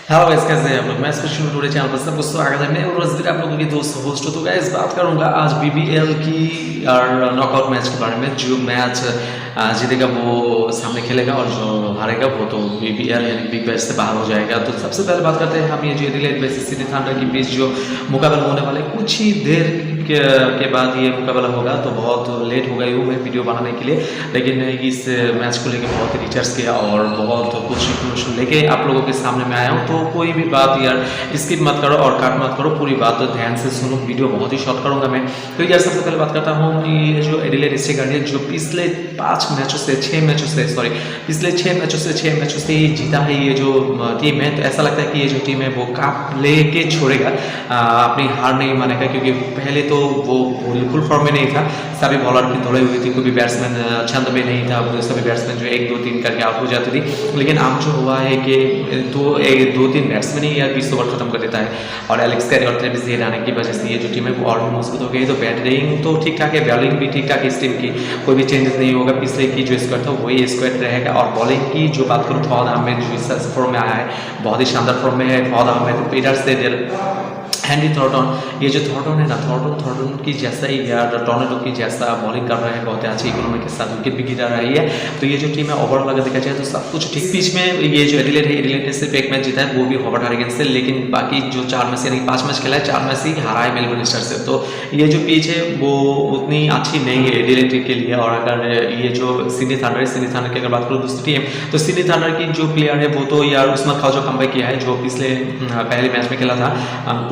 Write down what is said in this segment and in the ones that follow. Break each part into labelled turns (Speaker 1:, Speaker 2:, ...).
Speaker 1: Hello guys, कैसे हैं आप लोग। मैं स्पेशल टुडे चैनल पर सबको स्वागत है। मैं और रजवीर आप लोगों की दोस्त होस्ट हूं। तो गाइस बात करूंगा आज बीबीएल की और नॉकआउट मैच के बारे में। जो मैच जीतेगा वो सामने खेलेगा और जो हारेगा वो तो बीबीएल यानी बिग बैश से बाहर हो जाएगा। तो सबसे पहले बात करते हैं हम ये जो एडिलेड वर्सेस सिटी थंडर के बीच जो मुकाबला होने वाला है, कुछ ही देर के बाद ये मुकाबला होगा। तो बहुत लेट हो गई हूँ मैं वीडियो बनाने के लिए, लेकिन इस मैच को लेकर बहुत रिसर्च किया और बहुत कुछ इन्फॉर्मेशन लेके आप लोगों के सामने में आया हूँ। तो कोई भी बात यार स्किप मत करो और काट मत करो, पूरी बात तो ध्यान से सुनो। वीडियो बहुत ही शॉर्ट करूंगा मैं। तो यार सबसे पहले बात करता हूँ ये जो एडिलेड स्टेट गार्डियन जो पिछले 6 मैचों से ही जीता है ये जो टीम है। तो ऐसा लगता है कि ये जो टीम है वो कप लेके छोड़ेगा, अपनी हार नहीं मानेगा। क्योंकि पहले तो वो बिल्कुल फॉर्म में नहीं था, सभी बॉलर की दौड़े हुई थी, कोई भी बैट्समैन छंद में नहीं था, सभी बैट्समैन जो 1-2-3 करके आउट हो जाती थी। लेकिन आम जो हुआ है कि 2-3 बैट्समैन ही यार 20 ओवर खत्म कर देता है और एलेक्स कैरी और ट्रेविस हेड आने की वजह से ये जो टीम है वो और भी मजबूत हो गई। तो बैटिंग तो ठीक ठाक है, बॉलिंग भी ठीक ठाक है इस टीम की, कोई भी चेंजेस नहीं होगा। पिछले की जो स्क्वाड था वही स्क्वाड रहेगा। और बॉलिंग की जो बात करूँ, फवाद अहमद जो इस फॉर्म में आया है, बहुत ही शानदार फॉर्म में है Fawad Ahmed. Peters handy Thornton, ये जो थॉर्टन है ना, थॉर्टन की जैसा ही यार टॉर्नेडो की जैसा बॉलिंग कर रहा है, बहुत अच्छी इकोनॉमी के साथ विकेट भी गिरा रही है। तो ये जो टीम है ओवरऑल अगर देखा जाए तो सब कुछ ठीक। बीच में ये जो एडिलेड है, एडिलेड ने सिर्फ एक मैच जीता है, वो भी हॉबर्ट हारिगन से। लेकिन बाकी जो 4 में से यानी 5 मैच खेला है, 4 में से ही हारा है मेलबर्न स्टार्स से। तो ये जो पिच है वो उतनी अच्छी नहीं है एडिलेड के लिए। और अगर ये जो सिडनी थंडर की अगर बात करूँ दूसरी टीम, तो सिडनी थंडर की जो प्लेयर है वो तो यार उस्मान खाओ जो कमबैक किया है, जो पिछले पहले मैच में खेला था,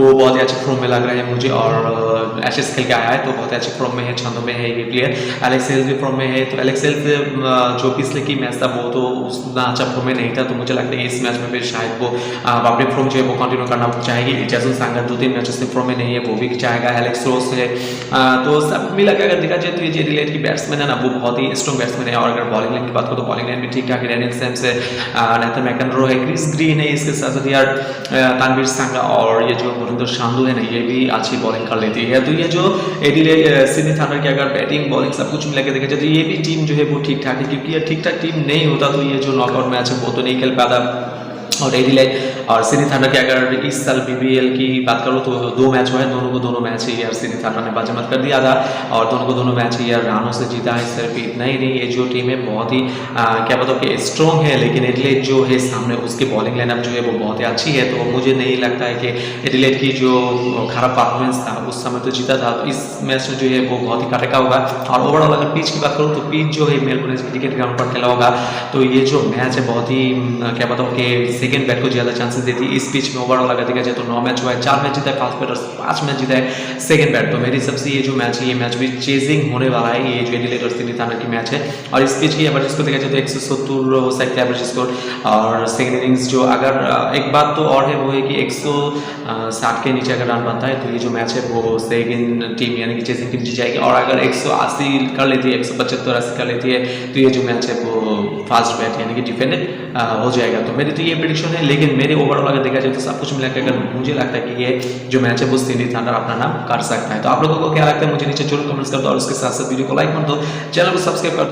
Speaker 1: वो बहुत ही अच्छे फॉर्म में लग रहा है मुझे। और एशेस खेल के आया है तो बहुत अच्छे फॉर्म में है, छंदों में है ये प्लेयर। एलेक्स हेल्स भी फॉर्म में है। तो एलेक्स हेल्स जो पिछले की मैच था वो तो उतना अच्छा फॉर्म में नहीं था। तो मुझे लगता है इस मैच में फिर शायद वो अपने फॉर्म जो है वो कंटिन्यू करना चाहेगी। जैसन सांगर 2-3 मैचों से फॉर्म में नहीं है, वो भी चाहेगा। एलेक्स रोस है। तो सब मिला के अगर देखा जाए तो ये जो एडिलेड की बैट्समैन है ना, वो बहुत ही स्ट्रॉन्ग बैट्समैन है। और अगर बॉलिंग लाइन की बात करो तो बॉलिंग लाइन भी ठीक ठाक है। डैनियल सैम्स है, नेथन मैकनरो है, क्रिस ग्रीन है, इसके साथ साथ यार तानवीर सांगा और ये जो गुरिंदर शांडू है ना, ये भी अच्छी बॉलिंग कर लेती है। तो ये जो एडिलेड सिडनी थंडर की अगर बैटिंग बॉलिंग सब कुछ मिला के देखा जाए तो ये भी टीम जो है वो ठीक ठाक है। क्योंकि ये ठीक ठाक टीम नहीं होता तो ये जो नॉकआउट मैच है वो तो नहीं खेल पाता। और एडिलेड और सिडनी थंडर की अगर इस साल बीबीएल की बात करूँ तो 2 मैच हुए हैं, दोनों मैच ही यार सिडनी थंडर ने बाजीमात कर दिया था। और दोनों मैच ही यार रनों से जीता है। सिर्फ इतना ही नहीं, ये जो टीम है बहुत ही क्या बताओ कि स्ट्रॉन्ग है। लेकिन एडिलेड जो है सामने उसकी बॉलिंग लाइनअप जो है वो बहुत ही अच्छी है। तो मुझे नहीं लगता है कि एडिलेड की जो खराब परफॉर्मेंस था उस समय तो जीता था, तो इस मैच में जो है वो बहुत ही काटेका होगा। और ओवरऑल अगर पिच की बात करूँ तो पिच जो है मेलबोर्न क्रिकेट ग्राउंड पर खेला होगा। तो ये जो मैच है बहुत ही क्या बताओ कि सेकेंड बैट को ज़्यादा चांसेस देती है। इस पिच में ओवरऑल अगर देखा जाए तो 9 मैच हुआ है, 4 मैच जीता है फास्ट बैटर्स, 5 मैच जीता है सेकेंड बैट। तो मेरी सबसे ये जो मैच है ये मैच भी चेजिंग होने वाला है, ये जो एडिलेड और सिडनी थंडर की मैच है। और इस पिच की एवरेज को देखा जाए तो 170 हो सकता है एवरेज स्कोर। और सेकेंड इनिंग्स जो अगर एक बात तो और है वो है कि 160 के नीचे अगर रन बनता है तो ये जो मैच है वो सेकेंड टीम यानी कि चेजिंग टीम जीत जाएगी। और अगर 180 कर लेती है, 175-80 कर लेती है तो ये जो मैच है वो फास्ट बैट यानी कि डिफेंडेड हो जाएगा। तो मेरी तो ये प्रेडिक्शन है। लेकिन मेरे ओवरऑल अगर देखा जाए तो सब कुछ मिलाकर अगर मुझे लगता है कि ये जो मैच है वो सिडनी थंडर अपना नाम कर सकता है। तो आप लोगों को क्या लगता है मुझे नीचे जरूर कमेंट्स कर दो और उसके साथ साथ वीडियो को लाइक कर दो, चैनल को सब्सक्राइब कर दो।